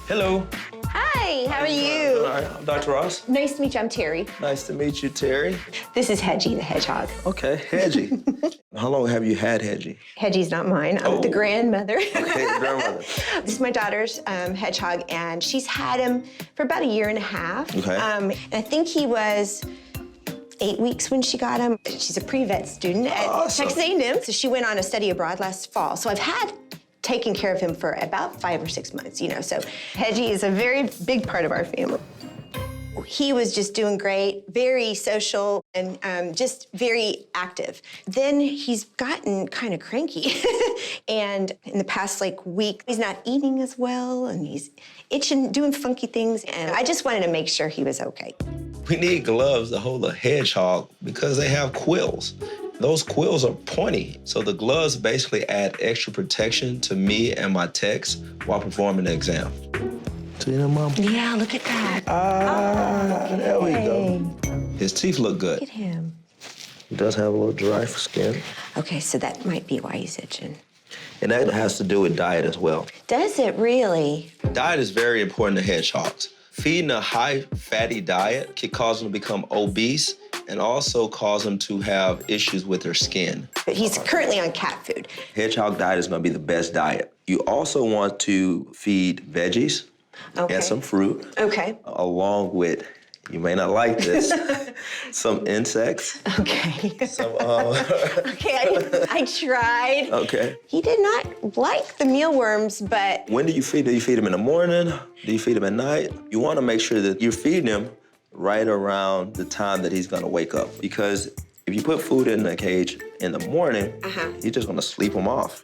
Hello. Hi, how are you? All right, I'm Dr. Ross. Nice to meet you, I'm Terry. Nice to meet you, Terry. This is Hedgy, the hedgehog. Okay, HEDGY. How long have you had HEDGY? Hedgy's not mine, I'm the grandmother. Okay, grandmother. This is my daughter's hedgehog, and she's had him for about 1.5 years. Okay. And I think he was 8 weeks when she got him. She's a pre-vet student at Awesome. Texas A&M, so she went on a study abroad last fall. So I've had taken care of him for about 5 or 6 months, you know, so Hedgy is a very big part of our family. He was just doing great, very social, and just very active. Then he's gotten kind of cranky. And in the past, week, he's not eating as well, and he's itching, doing funky things, and I just wanted to make sure he was okay. We need gloves to hold a hedgehog because they have quills. Those quills are pointy, so the gloves basically add extra protection to me and my techs while performing the exam. See that, Mom? Yeah, look at that. There we go. His teeth look good. Look at him. He does have a little dry skin. Okay, so that might be why he's itching. And that has to do with diet as well. Does it really? Diet is very important to hedgehogs. Feeding a high fatty diet can cause them to become obese and also cause them to have issues with their skin. But he's currently on cat food. Hedgehog diet is gonna be the best diet. You also want to feed veggies Okay. and some fruit, Okay. along with, you may not like this, some insects. Okay. Some, Okay, I tried. okay. He did not like the mealworms, but When do you feed? Do you feed him in the morning? Do you feed him at night? You want to make sure that you're feeding him right around the time that he's gonna wake up. Because if you put food in the cage in the morning, you're just gonna sleep him off.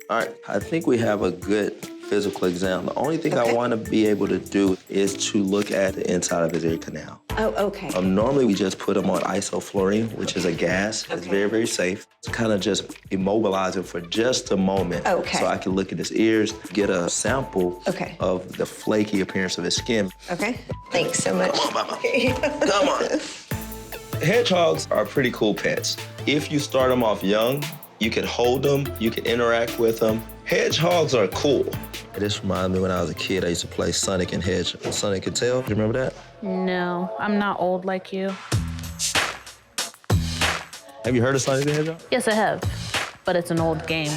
All right, I think we have a good physical exam. The only thing I wanna be able to do is to look at the inside of his ear canal. oh, okay. Normally we just put him on isoflurane, which is a gas. It's very, very safe. It's kind of just immobilize him for just a moment. Okay. So I can look at his ears, get a sample Okay. of the flaky appearance of his skin. Okay. Thanks so much. Come on, Mama. Come on. Hedgehogs are pretty cool pets. If you start them off young, you can hold them, you can interact with them. Hedgehogs are cool. This reminds me when I was a kid, I used to play Sonic and Sonic and Tail. Do you remember that? No, I'm not old like you. Have you heard of Sonic the Hedgehog? Yes, I have, but it's an old game.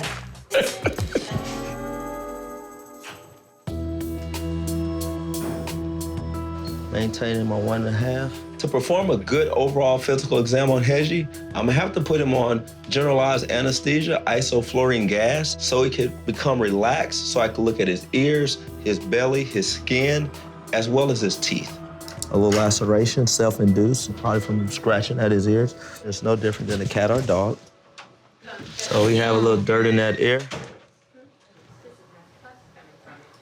Maintaining my 1.5. To perform a good overall physical exam on Hedgy, I'm gonna have to put him on generalized anesthesia, isoflurane gas, so he can become relaxed, so I can look at his ears, his belly, his skin, as well as his teeth. A little laceration, self-induced, probably from scratching at his ears. It's no different than a cat or dog. So we have a little dirt in that ear.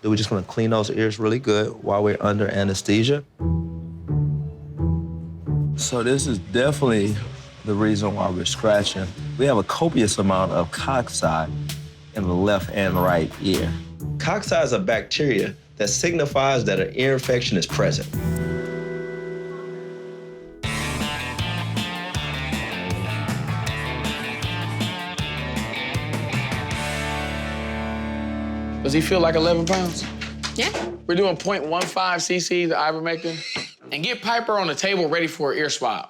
We just want to clean those ears really good while we're under anesthesia. So this is definitely the reason why we're scratching. We have a copious amount of cocci in the left and right ear. Cocci is a bacteria that signifies that an ear infection is present. Does he feel like 11 pounds? Yeah. We're doing 0.15 cc of ivermectin. And get Piper on the table ready for an ear swab.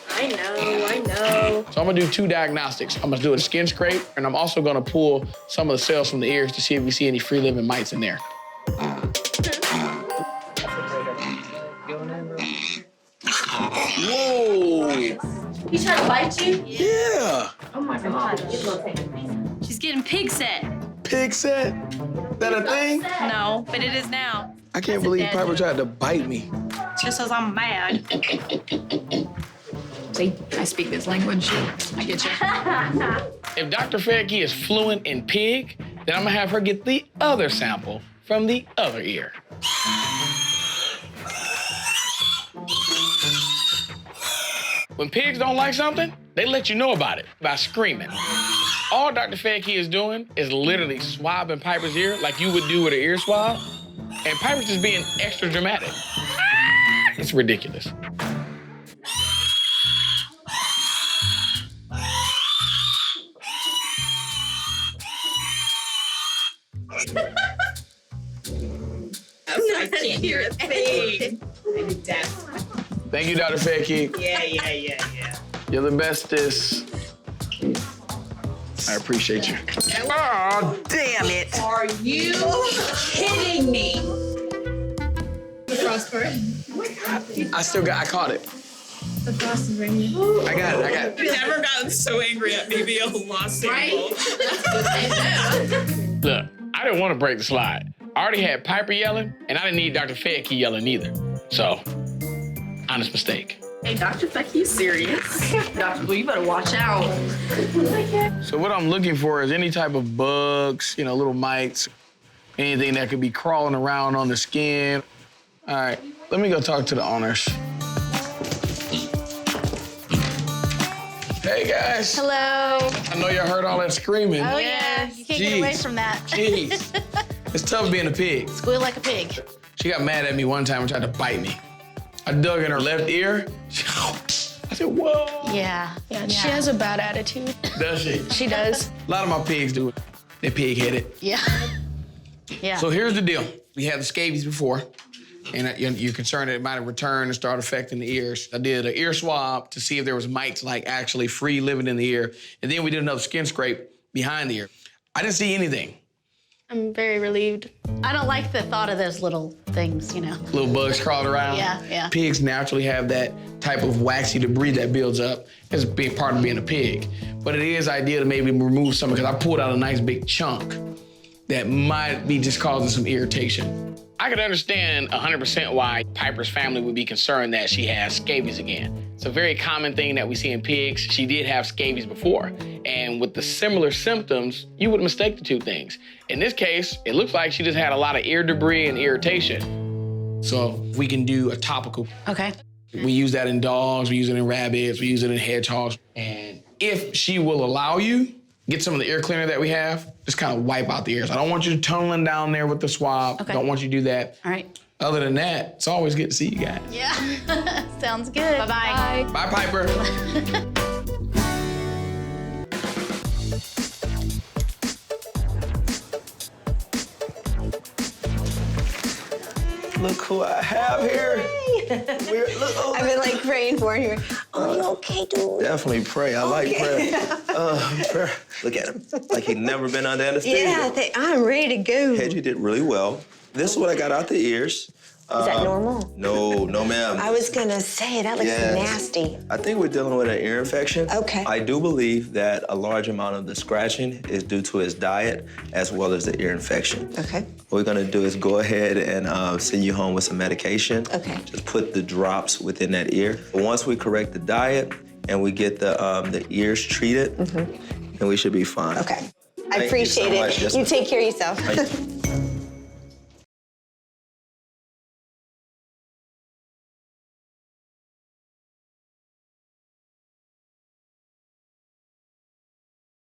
I know. So I'm gonna do 2 diagnostics. I'm gonna do a skin scrape, and I'm also gonna pull some of the cells from the ears to see if we see any free-living mites in there. Whoa! He tried to bite you? Yeah! Oh my God. She's getting pig set. Pig set? That a thing? No, but it is now. I can't believe Piper tried to bite me. Just as I'm mad. See, I speak this language. I get you. If Dr. Fedke is fluent in pig, then I'm gonna have her get the other sample from the other ear. When pigs don't like something, they let you know about it by screaming. All Dr. Fedke is doing is literally swabbing Piper's ear like you would do with an ear swab, and Piper's just being extra dramatic. It's ridiculous. You're a thing. Thank you, Dr. Fedke. Yeah. You're the bestest. I appreciate you. Oh, damn it. Are you kidding me? The frost part. I caught it. The frost is right here. I got it. I've never gotten so angry at maybe a lost symbol. Right? That's what they know. Look, I didn't want to break the slide. I already had Piper yelling, and I didn't need Dr. Fedke yelling either. So, honest mistake. Hey, Dr. Beck, you serious? Dr. Blue, you better watch out. So what I'm looking for is any type of bugs, little mites, anything that could be crawling around on the skin. All right, let me go talk to the owners. Hey, guys. Hello. I know y'all heard all that screaming. Oh, yeah. You can't get away from that. Jeez. It's tough being a pig. Squeal like a pig. She got mad at me one time and tried to bite me. I dug in her left ear. I said, whoa. Yeah. She has a bad attitude. Does she? She does. A lot of my pigs do it. They're pig-headed. Yeah. Yeah. So here's the deal. We had the scabies before, and you're concerned that it might have returned and start affecting the ears. I did an ear swab to see if there was mites like actually free living in the ear, and then we did another skin scrape behind the ear. I didn't see anything. I'm very relieved. I don't like the thought of those little things, Little bugs crawling around. Yeah. Pigs naturally have that type of waxy debris that builds up as a big part of being a pig. But it is ideal to maybe remove some because I pulled out a nice big chunk that might be just causing some irritation. I could understand 100% why Piper's family would be concerned that she has scabies again. It's a very common thing that we see in pigs. She did have scabies before. And with the similar symptoms, you would mistake the two things. In this case, it looks like she just had a lot of ear debris and irritation. So we can do a topical. Okay. We use that in dogs, we use it in rabbits, we use it in hedgehogs. And if she will allow you, get some of the ear cleaner that we have, just kind of wipe out the ears. I don't want you tunneling down there with the swab. Okay. Don't want you to do that. All right. Other than that, it's always good to see you guys. Yeah. Sounds good. Bye-bye. Bye, Piper. Look who I have here. I've been like praying for him. Oh, you okay, dude? Definitely pray. I like prayer. Prayer. Look at him. Like he'd never been under anesthesia. Yeah, I'm ready to go. Hedgie did really well. This is what I got out the ears. Is that normal? No, ma'am. I was gonna say, that looks Yes. nasty. I think we're dealing with an ear infection. Okay. I do believe that a large amount of the scratching is due to his diet as well as the ear infection. Okay. What we're gonna do is go ahead and send you home with some medication. Okay. Just put the drops within that ear. But once we correct the diet and we get the ears treated, then we should be fine. Okay. I Thank you so appreciate much. it. Yes, You ma'am. take care of yourself. Thank you.